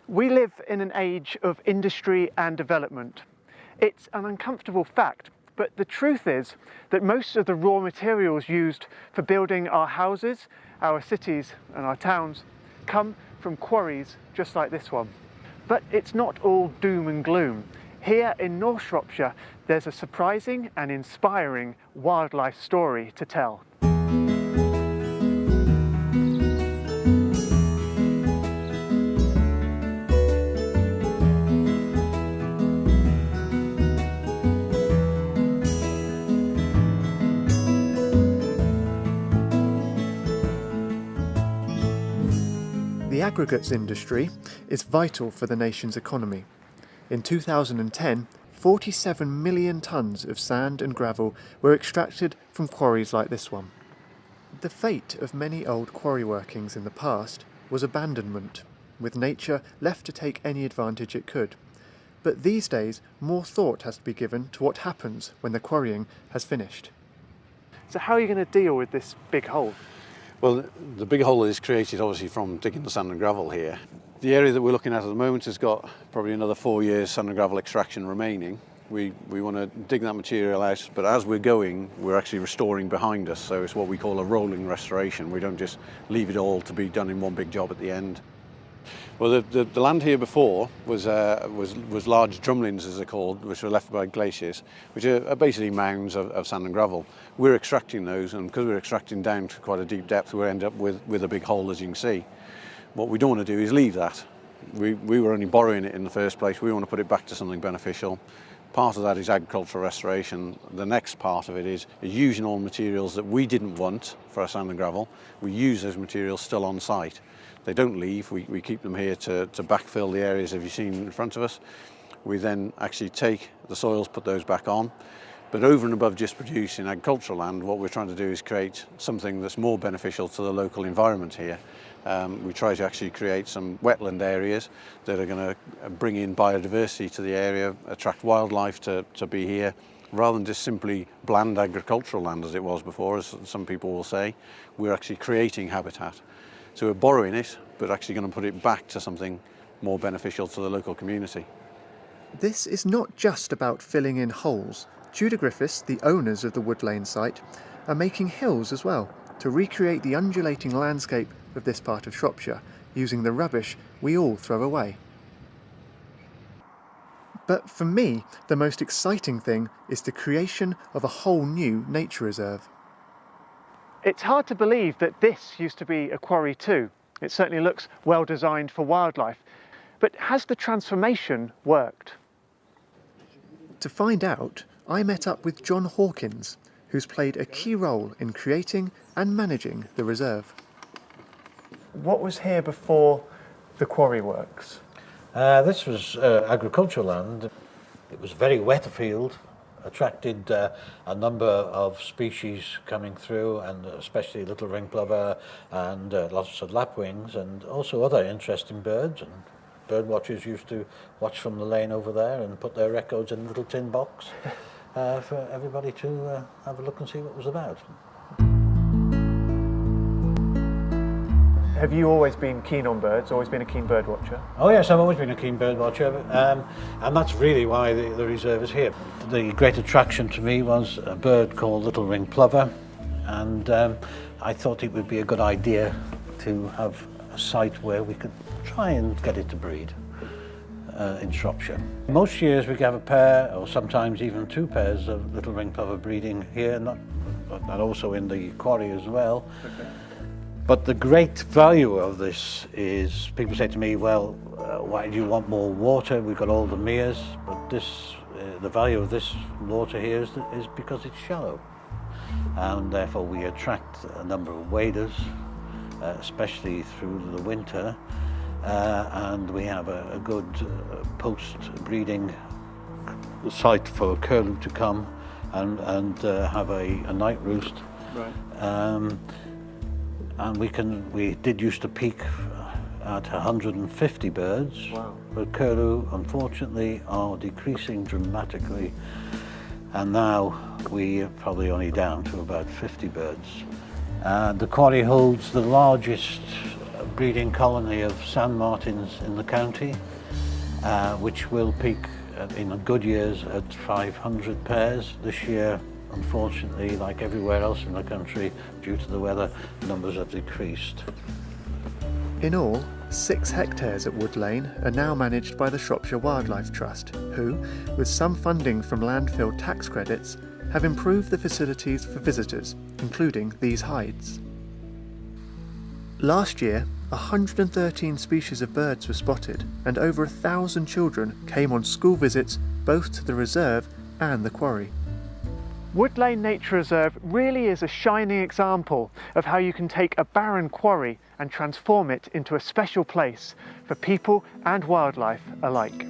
We live in an age of industry and development. It's an uncomfortable fact, but the truth is that most of the raw materials used for building our houses, our cities and our towns come from quarries just like this one. But it's not all doom and gloom. Here in North Shropshire, there's a surprising and inspiring wildlife story to tell. The aggregates industry is vital for the nation's economy. In 2010, 47 million tonnes of sand and gravel were extracted from quarries like this one. The fate of many old quarry workings in the past was abandonment, with nature left to take any advantage it could. But these days, more thought has to be given to what happens when the quarrying has finished. So how are you going to deal with this big hole? Well, the big hole is created obviously from digging the sand and gravel here. The area that we're looking at the moment has got probably another 4 years sand and gravel extraction remaining. We want to dig that material out, but as we're going, we're actually restoring behind us. So it's what we call a rolling restoration. We don't just leave it all to be done in one big job at the end. Well, the land here before was large drumlins, as they're called, which were left by glaciers, which are basically mounds of sand and gravel. We're extracting those, and because we're extracting down to quite a deep depth, we end up with a big hole, as you can see. What we don't want to do is leave that. We were only borrowing it in the first place. We want to put it back to something beneficial. Part of that is agricultural restoration. The next part of it is using all materials that we didn't want for our sand and gravel. We use those materials still on site. They don't leave. We keep them here to backfill the areas that you've seen in front of us. We then actually take the soils, put those back on. But over and above just producing agricultural land, what we're trying to do is create something that's more beneficial to the local environment here. We try to actually create some wetland areas that are going to bring in biodiversity to the area, attract wildlife to be here, rather than just simply bland agricultural land as it was before, as some people will say. We're actually creating habitat. So we're borrowing it, but actually going to put it back to something more beneficial to the local community. This is not just about filling in holes. Tudor Griffiths, the owners of the Wood Lane site, are making hills as well to recreate the undulating landscape of this part of Shropshire using the rubbish we all throw away. But for me, the most exciting thing is the creation of a whole new nature reserve. It's hard to believe that this used to be a quarry too. It certainly looks well designed for wildlife. But has the transformation worked? To find out, I met up with John Hawkins, who's played a key role in creating and managing the reserve. What was here before the quarry works? This was agricultural land. It was very wet field, attracted a number of species coming through, and especially little ring plover and lots of lapwings, and also other interesting birds. And bird watchers used to watch from the lane over there and put their records in a little tin box for everybody to have a look and see what it was about. Have you always been keen on birds, always been a keen bird watcher? Oh yes, I've always been a keen bird watcher, and that's really why the reserve is here. The great attraction to me was a bird called little ring plover, and I thought it would be a good idea to have a site where we could try and get it to breed in Shropshire. Most years we have a pair, or sometimes even two pairs of little ring plover breeding here, and also in the quarry as well. Okay. But the great value of this is, people say to me, well, why do you want more water? We've got all the meres, but the value of this water here is because it's shallow. And therefore we attract a number of waders, especially through the winter. And we have a good post-breeding site for curlew to come and have a night roost. Right. And we did used to peak at 150 birds. Wow. But curlew, unfortunately, are decreasing dramatically, and now we are probably only down to about 50 birds. The quarry holds the largest breeding colony of sand martins in the county, which will peak in good years at 500 pairs. This year, unfortunately, like everywhere else in the country, due to the weather, numbers have decreased. In all, 6 hectares at Wood Lane are now managed by the Shropshire Wildlife Trust, who, with some funding from landfill tax credits, have improved the facilities for visitors, including these hides. Last year, 113 species of birds were spotted, and over 1,000 children came on school visits both to the reserve and the quarry. Wood Lane Nature Reserve really is a shining example of how you can take a barren quarry and transform it into a special place for people and wildlife alike.